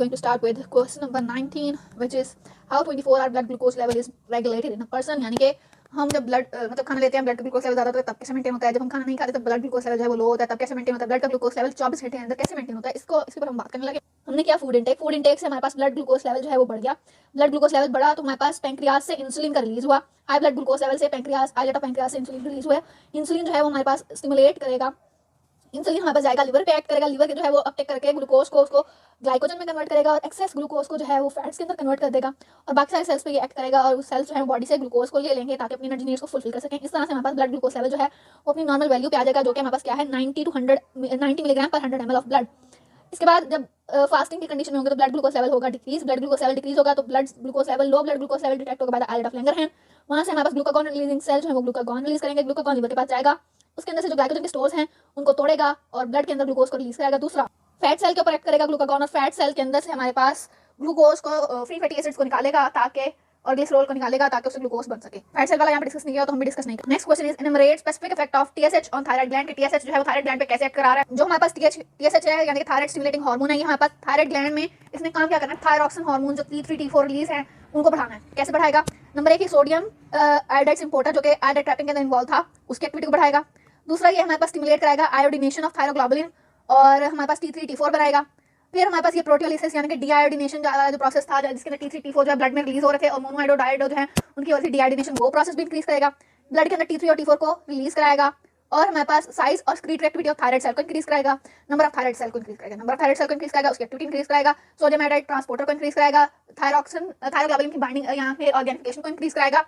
going to start with question number 19, which is how 24 hour blood glucose level is regulated in a person. यानी कि हम जब blood मतलब खाना लेते हैं, ब्लड का ग्लूकोज लेवल ज़्यादा होता है तब कैसे मेंटेन होता है, जब हम खाना नहीं खाते तब ब्लड ग्लूकोज लेवल जो है वो लो होता है तब कैसे मेंटेन होता है, ब्लड का ग्लूकोज लेवल 24 घंटे के अंदर कैसे मेंटेन होता है, इसके ऊपर हम बात करने लगे। हमने किया फूड इंटेक से हमारे पास ब्लड ग्लूकोज लेवल जो है वो बढ़ गया। ब्लड ग्लूकोज लेवल बढ़ा तो हमारे पास पेंक्रियाज से इंसुलिन का रिलीज हुआ। हाई ब्लड ग्लूकोज लेवल से पेंक्रियाज आइलेट ऑफ पेंक्रियाज से इंसुलिन रिलीज हुआ। इंसुलिन जो है वो हमारे पास स्टिमुलेट करेगा, इंसुलिन हमारे पास जाएगा लिवर पे एक्ट करेगा, लिवर के जो है वो अपटेक करके ग्लूकोज को उसको ग्लाइकोजन में कन्वर्ट करेगा और एक्सेस ग्लूकोज को जो है वो फैट्स के अंदर कन्वर्ट कर देगा और बाकी सारे सेल्स पे ये एक्ट करेगा और उस सेल्स जो है बॉडी से ग्लूकोज को ले लेंगे ताकि अपनी एनर्जी नीड्स को फुलफिल कर सकें। इस तरह से हमारे पास ब्लड ग्लूकोज लेवल जो है वो अपनी नॉर्मल वैल्यू पे आ जाएगा, जो कि हमारे पास क्या है 90 to 90 मिलीग्राम पर 100 ml ऑफ ब्लड। इसके बाद जब फास्टिंग की कंडीशन में होंगे तो ब्लड ग्लूकोज लेवल होगा decrease, blood glucose level decrease होगा तो blood glucose level low blood glucose level detect होगा by the islet of Langerhans. वहां से हमारे पास ग्लूकागॉन रिलीजिंग सेल जो है वो ग्लूकागॉन रिलीज करेंगे, ग्लूकागॉन लिवर के पास जाएगा, उसके अंदर से जो ग्लाइकोजन के स्टोर्स हैं उनको तोड़ेगा और ब्लड के अंदर ग्लूकोज को रिलीज करेगा। दूसरा फैट सेल के ऊपर एक्ट करेगा ग्लूकागॉन और फैट सेल के अंदर से हमारे पास ग्लूकोज को फ्री फैटी एसिड्स को निकालेगा ताकि और ग्लिसरॉल को निकालेगा ताकि उससे ग्लूकोज बन सके। फैट सेल वाला यहाँ पे डिस्कस नहीं किया तो हम भी डिस्कस नहीं करेंगे। Next question is enumerate specific effect of TSH on thyroid gland. TSH जो है वो थायराइड ग्लैंड पे कैसे एक्ट करा रहा है। जो हमारे पास टीएसएच है यानी कि थायराइड स्टिमुलेटिंग हार्मोन है, ये हमारे पास थायराइड ग्लैंड में इसने काम क्या करना है, थायरॉक्सिन हार्मोन जो T3 T4 रिलीज है उनको बढ़ाना है। कैसे बढ़ाएगा? नंबर 1 सोडियम आयोडाइड इंपोर्टर जो कि आयोडाइड ट्रैपिंग के अंदर इन्वॉल्व था उसकी एक्टिविटी को बढ़ाएगा। दूसरा ये हमारे पास स्टिमुलेट कराएगा आयोडीनेशन ऑफ थायरोग्लोबुलिन और हमारे पास T3 T4 बनाएगा। फिर हमारे पास ये प्रोटियोलिसिस यानी कि डीआयोडीनेशन जो प्रोसेस था जिसके अंदर T3 T4 जो है ब्लड में रिलीज हो रहे थे और मोनोआयोडाइड जो है उनकी वजह से डीआयोडीनेशन वो प्रोसेस भी इंक्रीज करेगा, ब्लड के अंदर T3 और T4 को रिलीज कराएगा और हमारे पास साइज और secretory activity of thyroid cell को इंक्रीज कराएगा, नंबर ऑफ थायराइड सेल को इंक्रीज करेगा, नंबर ऑफ थायराइड सेल को इंक्रीज करेगा, उसकी एक्टिविटी इंक्रीज करेगा, सोडियम आयोडाइड ट्रांसपोर्टर को इंक्रीज करेगा, थायरोग्लोबुलिन की बाइंडिंग यहाँ पे ऑर्गेनिफिकेशन को इंक्रीज कराएगा,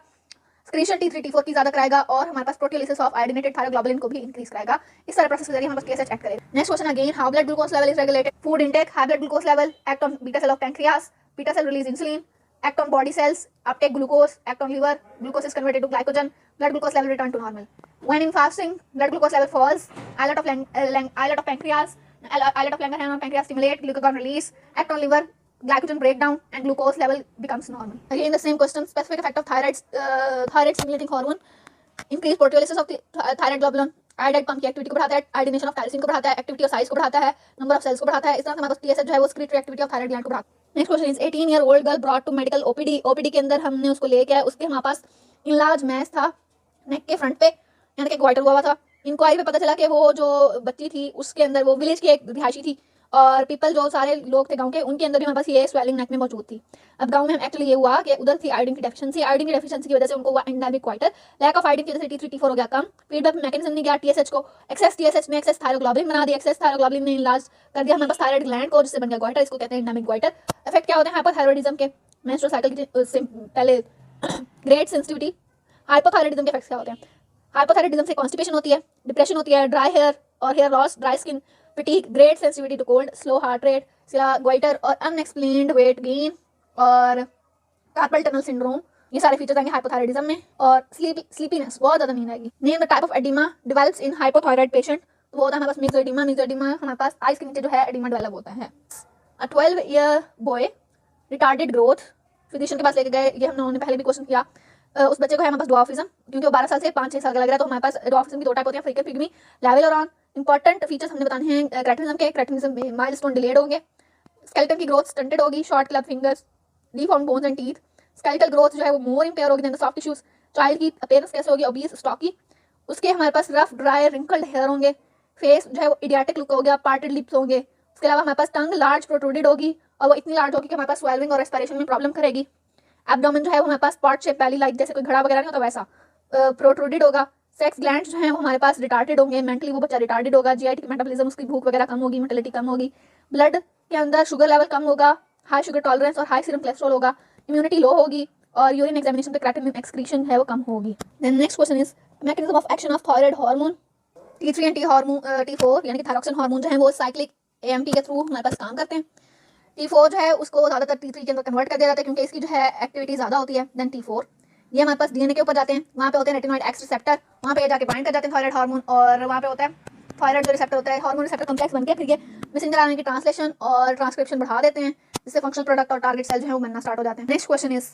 स्क्रीशन T3 T4 की ज्यादा कराएगा और हमारे पास प्रोटियोलिसिस ऑफ आयोडीनेटेड थायरोग्लोबुलिन को भी इंक्रीज कराएगा। इस सारे प्रोसेस के जरिए हमारे पास टीएसएच एक्ट करेगा। Next question again, how blood glucose level is regulated. Food intake, high blood glucose level, act on beta cell of pancreas, beta cell release insulin, act on body cells, uptake glucose, act on liver, glucose is converted to glycogen, blood glucose level return to normal. When in fasting, blood glucose level falls, islet of pancreas, islet of Langerhans on pancreas stimulate glucagon release, act on liver, glycogen breakdown, and glucose level becomes normal. Again, the same question, specific effect of thyroid stimulating hormone, increase proteolysis of the thyroid globulin, iodide pump की activity को बढ़ाता है, iodination of tyrosine को बढ़ाता है, activity और size को बढ़ाता है, नंबर ऑफ सेल्स को बढ़ाता है। इस तरह से हमारे पास टीएसएच जो है वो secretory activity of thyroid gland को बढ़ाता है। Next question is 18 year old girl brought to medical OPD के अंदर हमने उसको लेके आए, उसके हमारे पास इनलार्ज मैस था नेक के फ्रंट पे यानी कि ग्वाइटर हुआ था। इंक्वायरी पे पता चला कि वो जो बच्ची थी उसके अंदर वो विलेज की एक रिहायशी थी और पीपल जो सारे लोग थे गांव के उनके अंदर भी हमारे पास ये स्वेलिंग नेक में मौजूद थी। अब गांव में एक्चुअली ये हुआ कि उधर थी आयोडीन की डेफिशिएंसी की वजह से उनको हुआ endemic goitre, lack of iodine की वजह से T3 T4 हो गया कम, फीडबैक मैकेनिज्म नहीं गया टीएसएच को, एक्सेस टीएसएच में एक्सेस थायरोग्लोबुलिन बना दिया, एक्सेस थायरोग्लोबुलिन ने इनलार्ज कर दिया हमारे पास थायराइड ग्लैंड को जिससे बन गया क्वाइटर, इसको कहते हैं एंडेमिक क्वाइटर। इफेक्ट क्या होते हैं हाइपोथायरॉयडिज्म के, मेंस्ट्रुअल साइकिल के पहले ग्रेट सेंसिटिविटी, हाइपोथायरॉयडिज्म के इफेक्ट्स क्या होते हैं? हाइपोथायरॉयडिज्म से कॉन्स्टिपेशन होती है, डिप्रेशन होती है, ड्राई हेयर और hair loss, dry skin, fatigue, great sensitivity to cold, slow heart rate, goiter और unexplained weight gain और carpal tunnel syndrome, ये सारे फीचर्स आएंगे हाइपोथायरॉयडिज्म में। और स्लीपीनेस, बहुत ज्यादा नींद आएगी। Name the type of oedema develops in hypothyroid patient, तो वो होता है हमारे पास मीजोएडिमा हमारे पास आइस के नीचे जो है एडिमा डेवलप होता है। अ 12 year boy retarded growth, physician के पास लेके गए, ये हमने पहले भी क्वेश्चन किया। उस बच्चे को है हमारे पास डॉर्फिज्म क्योंकि वो 12 साल से 5-6 साल का लग रहा है, तो हमारे पास डॉर्फिज्म की दो टाइप होती है, फ्रीक्वेंट पिग्मी, लेवल और ऑन। इंपॉर्टेंट फीचर्स हमने बताने हैं क्रेटिनिज्म में माइलस्टोन डिलेड होंगे, स्केलेटन की ग्रोथ स्टंटेड होगी, short club fingers, deformed bones and teeth, skeletal growth जो है वो मोर इंपेयर होगी then the soft tissues, child की अपीयरेंस कैसे होगी, ओबीस स्टॉकी, उसके हमारे पास रफ ड्राई रिंकल्ड हेयर होंगे, फेस जो है वो इडियाटिक लुक हो गया, पार्टेड लिप्स होंगे, उसके अलावा हमारे पास टंग लार्ज प्रोट्रूडेड होगी और वो इतनी लार्ज होगी कि हमारे पास स्वेलिंग और रेस्पिरेशन में प्रॉब्लम करेगी। एब्डोमेन जो है वो हमारे पास पॉट शेप बैली लाइक जैसे कोई घड़ा वगैरह नहीं होता वैसा प्रोट्रूडेड होगा। सेक्स ग्लैंड्स जो है वो हमारे पास रिटार्डेड होंगे, मेंटली वो बच्चा रिटार्डेड होगा, जीआईटी मेटाबॉलिज्म उसकी भूख वगैरह कम होगी, मोटिलिटी कम होगी, ब्लड के अंदर शुगर लेवल कम होगा, हाई शुगर टॉलरेंस और हाई सीरम कोलेस्ट्रॉल होगा, इम्यूनिटी लो होगी और यूरिन एग्जामिनेशन पे क्रेटिनिन एक्सक्रीशन है वो कम होगी। Then next question is mechanism of action of thyroid hormone. T3 and T4 यानी कि थायरोक्सिन हार्मोन जो है वो साइक्लिक AMP के थ्रू हमारे पास काम करते हैं। T4 जो है उसको ज़्यादातर T3 के अंदर कन्वर्ट कर दिया जाता है क्योंकि इसकी जो है एक्टिविटी ज़्यादा होती है देन T4। ये हमारे पास डीएनए के ऊपर जाते हैं, वहाँ पे होते हैं रेटिनॉइड एक्स रिसेप्टर, वहाँ पे जाके बाइंड कर जाते हैं थायराइड हार्मोन और वहाँ पे होता है थायराइड जो रिसेप्टर होता है हार्मोन रिसेप्टर कॉम्प्लेक्स बनके फिर ये मैसेंजर आरएनए की ट्रांसलेशन और ट्रांसक्रिप्शन बढ़ा देते हैं जिससे फंक्शनल प्रोडक्ट और टारगेट सेल जो है वो बनना स्टार्ट हो जाते हैं। Next question is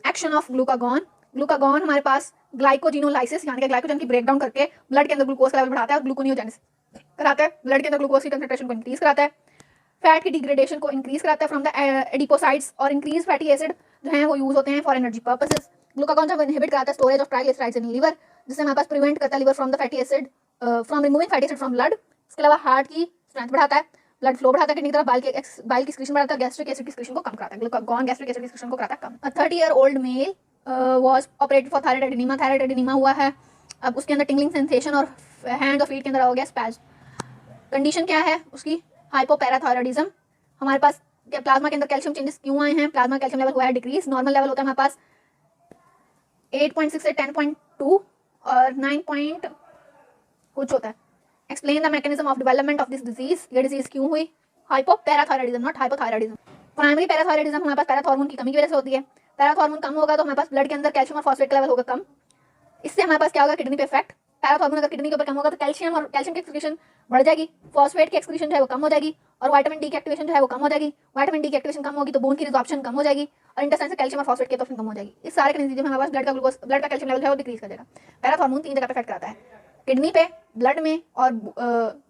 action of glucagon. Glucagon हमारे पास ग्लाइकोजिनोलाइसिस यानी कि ग्लाइकोजन की ब्रेकडाउन करके ब्लड के अंदर ग्लूकोज का लेवल बढ़ाता है और ग्लूकोनियोजेनेसिस कराता है, ब्लड के अंदर ग्लूकोज की कंसंट्रेशन को इंक्रीज कराता है। फैट की डिग्रेडेशन को इंक्रीज कराता है फ्रॉम द एडिपोसाइड्स, और इंक्रीज फैटी एसिड जो है वो यूज होते हैं फॉर एनर्जी पर्पसेस। ग्लूकागॉन जो इनहिबिट कराता है storage of triglycerides in liver, जिससे हमारे पास प्रिवेंट करता है liver from the fatty acid, from removing fatty acid from blood. इसके अलावा हार्ट की स्ट्रेंथ बढ़ाता है, ब्लड फ्लो बढ़ाता है किडनी की तरफ, बाइल की एक्सक्रीशन बढ़ाता है, गैस्ट्रिक एसिड की एक्सक्रीशन को कम कराता है। ग्लूकागॉन गैस्ट्रिक एसिड की एक्सक्रीशन को कराता है कम। 30-year-old male was operated for thyroid adenoma, thyroid adenoma हुआ है। अब उसके अंदर टिंगलिंग सेंसेशन और हैंड और फीट के अंदर हो गया स्पैज। कंडीशन क्या है उसकी? हाइपोपैराथायरॉइडिज्म। हमारे पास प्लाज्मा के अंदर कैल्शियम चेंजेस क्यों आए हैं? प्लाज्मा कैल्शियम लेवल हुआ है डिक्रीज। नॉर्मल लेवल होता है हमारे पास 8.6 से 10.2 और 9 कुछ होता है। Explain the mechanism of development of this disease. ये डिजीज क्यों हुई? हाइपोपैराथायरॉइडिज्म, नॉट हाइपोथायरॉइडिज्म। प्राइमरी पैराथायरॉइडिज्म हमारे पास पैराथॉर्मोन की कमी की वजह से होती है। पैराथॉर्मोन कम होगा तो हमारे पास ब्लड के अंदर कैल्शियम और फॉस्फेट का लेवल होगा कम। इससे हमारे पास क्या होगा? किडनी पे इफेक्ट। पैराथॉर्मोन अगर किडनी के ऊपर कम होगा तो कैल्शियम की एक्सक्रीशन बढ़ जाएगी, फॉस्फेट की एक्सक्रीशन जो है वो कम हो जाएगी, और विटामिन डी की एक्टिवेशन जो है वो कम हो जाएगी। विटामिन डी की एक्टिवेशन कम होगी तो बोन की रिजॉर्प्शन कम हो जाएगी, और इंटेस्टाइन से कैल्शियम और फॉस्फेट की एब्जॉर्प्शन कम हो जाएगी। इस सारे के नतीजे में हमारे पास ब्लड का कैल्शियम लेवल है वो डिक्रीज कर देगा। पैराथॉर्मोन 3 जगह पे इफेक्ट करता है, किडनी पे, ब्लड में और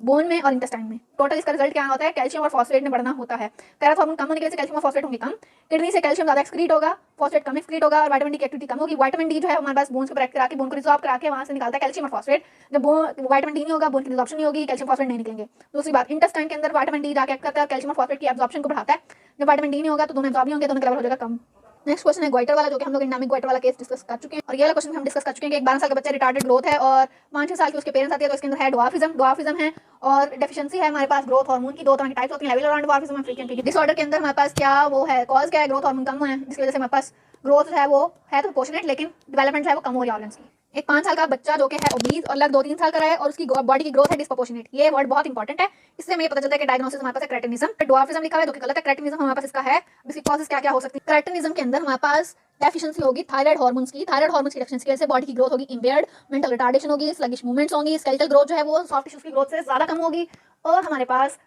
बोन में और इंटेस्टाइन में। टोटल इसका रिजल्ट क्या होता है? कैल्शियम और फॉस्फेट में बढ़ना होता है। पैराथॉर्मोन कम होने की वजह से कैल्शियम और फॉस्फेट होंगे कम, किडनी से कैल्शियम ज्यादा एक्सक्रीट होगा, फॉस्फेट कम एक्सक्रीट होगा, और विटामिन डी की एक्टिविटी कम होगी। विटामिन डी जो है हमारे पास बोन्स को ब्रेक करा के, बोन को रिजॉर्ब करा के वहां से निकालता है कैल्शियम और फॉस्फेट। जब विटामिन डी नहीं होगा, बोन की रिजॉर्प्शन नहीं होगी, कैल्शियम फॉस्फेट नहीं निकलेंगे। दूसरी बात, इंटेस्टाइन के अंदर विटामिन डी जाके एक्ट करता है, कैल्शियम और फॉस्फेट की एब्जॉर्प्शन को बढ़ाता है। जब विटामिन डी नहीं होगा तो दोनों एब्जॉर्ब नहीं होंगे, दोनों का लेवल हो जाएगा कम। नेक्स्ट क्वेश्चन है ग्वाइटर वाला, जो कि हम लोग एंडामिक ग्वाइटर वाला केस डिस्कस कर चुके हैं। और ये वाला क्वेश्चन हम डिस्कस कर चुके हैं कि एक 12 साल का बच्चा रिटार्डेड ग्रोथ है और 5-6 साल के उसके पेरेंट्स आते हैं तो इसके अंदर है ड्वार्फिज्म है, और डेफिशिएंसी है हमारे पास ग्रोथ हार्मोन की। 2 तरह की टाइप्स होती हैं, लेवल ड्वार्फिज्म और फ्रीक्वेंट पीरियड डिसऑर्डर के अंदर हमारे पास क्या वो है, कॉज क्या है? ग्रोथ हार्मोन कम हुआ है, जिसकी वजह से हमारे पास ग्रोथ है वो है तो प्रोपोर्शनेट, लेकिन डेवलपमेंट है वो कम हो रही है ऑर्गन्स की। एक 5 साल का बच्चा जो कि है ओबीज और लगभग 2-3 साल का है और उसकी बॉडी की ग्रोथ है डिस्प्रोपोर्शनेट। ये वर्ड बहुत इंपॉर्टेंट है, इससे हमें पता चलता है कि डायग्नोसिस हमारे पास है क्रेटिनिज्म। ड्वार्फिज्म लिखा है जो कि गलत है, क्रेटिनिज्म हमारे पास इसका है। इसकी कॉजेस क्या क्या हो सकती है? क्रेटिनिज्म के अंदर हमारे पास डेफिशिएंसी होगी थायराइड हार्मोन्स की। थायराइड हार्मोन्स की डेफिशिएंसी की वजह से बॉडी की ग्रोथ होगी इंपेयर्ड, मेंटल रिटार्डेशन होगी, स्लगिश मूवमेंट्स होंगी, स्केलेटल ग्रोथ जो है वो सॉफ्ट टिश्यूज की ग्रोथ से ज्यादा कम होगी, और हमारे पास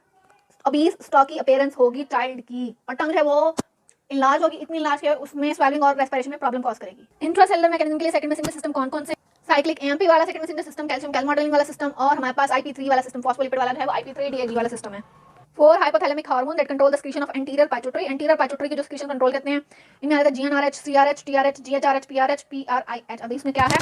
ओबीज स्टॉकी अपीयरेंस होगी चाइल्ड की, और टंग है वो इनलार्ज होगी, इतनी इनलार्ज कि उसमें स्वेलिंग और रेस्पिरेशन में प्रॉब्लम कॉज करेगी। इंट्रासेलुलर मैकेनिज्म के लिए सेकंड मेसेंजर सिस्टम कौन कौन से? साइक्लिक एएमपी वाला सेकंड मेसेंजर सिस्टम, कैल्शियम कैल मॉडलिंग वाला सिस्टम, और हमारे पास IP3 वाला सिस्टम, फॉस्फोलिपिड वाला जो है वो IP3 DHG वाला सिस्टम है। 4 hypothalamic hormone that control the secretion of anterior pituitary. Anterior pituitary की जो सिक्रीशन कंट्रोल करते हैं, इनमें आता है GnRH, CRH, TRH, GHRH, PRH, PRIH। अभी इसमें क्या है?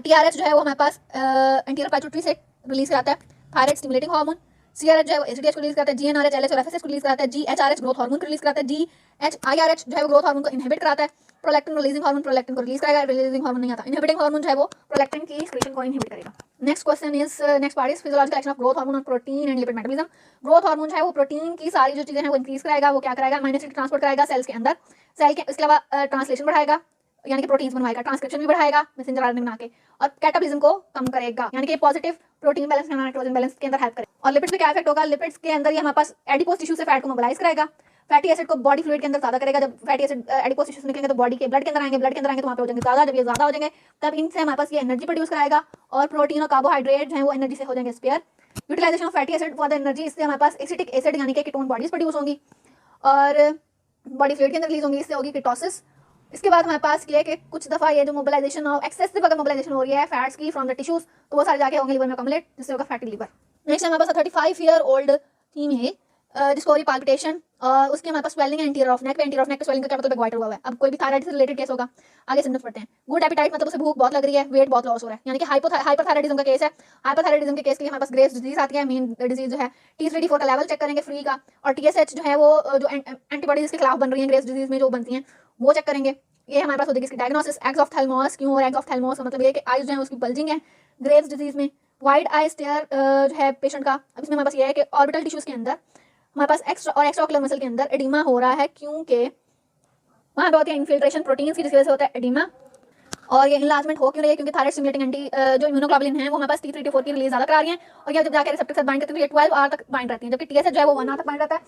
TRH जो है वो हमारे पास एंटीरियर पाइट्यूटरी से रिलीज कराता है थायराइड स्टिमुलेटिंग हार्मोन। CRH जो है वो एसिडियस को रिलीज कराता है, GnRH LH और FSH को रिलीज कराता है, GHRH ग्रोथ हार्मोन को रिलीज कराता है, GHIRH जो है वो ग्रोथ हार्मोन को इनहिबिट कराता है, प्रोलैक्टिन रिलीजिंग हार्मोन प्रोलैक्टिन को रिलीज करेगा, रिलीजिंग हार्मोन नहीं आता, इनहिबिटिंग हार्मोन जो है वो प्रोलैक्टिन की सिक्रीशन को इनहिबिट करेगा। Next question is next part is physiological action of growth hormone on protein and lipid metabolism. Growth hormone जो है वो प्रोटीन की सारी जो चीजें हैं वो इंक्रीज कराएगा, वो क्या कराएगा? माइनस ट्रांसपोर्ट कराएगा सेल्स के अंदर, सेल के इसके अलावा ट्रांसलेशन बढ़ाएगा यानी कि प्रोटीन्स बनवाएगा, ट्रांसक्रिप्शन भी बढ़ाएगा मैसेंजर आरएनए बना के, और कैटाबॉलिज्म को कम करेगा यानी कि पॉजिटिव प्रोटीन बैलेंस या नाइट्रोजन बैलेंस के अंदर हेल्प करेगा। और लिपिड्स पे क्या इफेक्ट होगा? लिपिड्स के अंदर ये हमारे पास एडिपोज टिश्यू से फैट को मोबिलाइज कराएगा, फैटी एसिड को बॉडी फ्लूइड के अंदर ज्यादा करेगा। जब फैटी एसिड एडिपोज टिश्यू से निकलेंगे तो बॉडी के ब्लड के अंदर आएंगे, ब्लड के अंदर आएंगे तो वहां पे हो जाएंगे ज्यादा, जब ये ज्यादा हो जाएंगे तब इनसे हमारे पास ये एनर्जी प्रोड्यूस कराएगा, और प्रोटीन और कार्बोहाइड्रेट जो है वो एनर्जी से हो जाएंगे spare. Utilization of fatty acid for the energy, इससे हमारे पास एसिटिक एसिड यानी कि कीटोन बॉडीज प्रोड्यूस होंगी और बॉडी फ्लूइड के अंदर रिलीज होंगी, इससे होगी कीटोसिस। इसके बाद हमारे पास ये कि कुछ दफा ये जो मोबिलाइजेशन ऑफ एक्सेसिव अगर मोबिलाइजेशन हो रही है फैट्स की फ्रॉम द टिश्यूज तो वो सारे जाके होंगे लिवर में अक्यूमुलेट, जिससे होगा फैटी लिवर। नेक्स्ट हमारे पास 35-year-old फीमेल जिसको हो रही पाल्पिटेशन, और उसके हमारे पास स्वेलिंग है एंटीरियर ऑफ नेक पे। एंटीरियर ऑफ नेक पे स्वेलिंग का क्या मतलब है? ग्वाइटर हुआ है। अब कोई भी थायराइड से रिलेटेड केस होगा, आगे सिम्टम्स पढ़ते हैं। गुड एपेटाइट मतलब उसे भूख बहुत लग रही है, वेट बहुत लॉस हो रहा है, यानी कि हाइपरथायराइडिज्म का केस है। हाइपरथायराइडिज्म के केस के लिए हमारे पास ग्रेव्स डिजीज आती है, मेन डिजीज जो है T3-T4 का लेवल चेक करेंगे फ्री का, और TSH जो है वो जो एंटीबॉडीज के खिलाफ बन रही है ग्रेव्स डिजीज में जो बनती हैं वो चेक करेंगे। ये हमारे पास होगी इसकी डायग्नोसिस। एक्सॉफ्थेल्मोस क्यों हो रहा है? एक्सॉफ्थेल्मोस मतलब ये कि आईज जो है उसकी बल्जिंग है ग्रेव्स डिजीज में। वाइड आई स्टेयर जो है पेशेंट का, अब इसमें हमारे पास ये है कि ऑर्बिटल टिश्यूज के अंदर हमारे पास एक्स्ट्रा मसल के अंदर एडिमा हो रहा है, क्योंकि वहाँ पे होती है इन्फिल्ट्रेशन प्रोटीन्स की, जिसकी वजह से होता है एडिमा। और ये इनलार्जमेंट हो क्यों रही है? क्योंकि थायराइड स्टिमुलेटिंग एंटी जो इम्यूनोग्लोबुलिन है वो हमारे पास T3-T4 की रिलीज ज्यादा करा रही है, और ये जब जाकर रिसेप्टर के साथ बाइंड करती है तो ये 12 आवर तक बाइंड रहती है, जबकि TSH जो है वो 1 आवर तक बाइंड रहता है।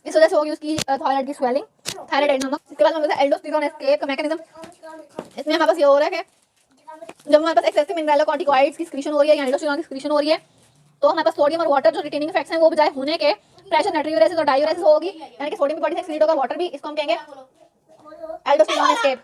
इस वजह से होगी उसकी थायराइड की स्वेलिंग, थायराइड एडिनोमा। इसके बाद हमारे पास एल्डोस्टेरोन एस्केप का मैकेनिज्म, इसमें हमारे पास ये हो रहा है कि जब हमारे पास एक्सेसिव मिनरलोकॉर्टिकॉइड्स की सिक्रीशन हो रही है या एल्डोस्टेरोन की सिक्रीशन हो रही है तो हमारे पास सोडियम और वाटर जो रिटेनिंग इफेक्ट्स हैं वो बजाय होने के प्रेशर नाइट्रियूरेसिस और डायूरेसिस होगी, यानी कि सोडियम की बॉडी से एक्सीड होगा, वाटर भी, इसको हम कहेंगे एल्डोस्टेरोन एस्केप।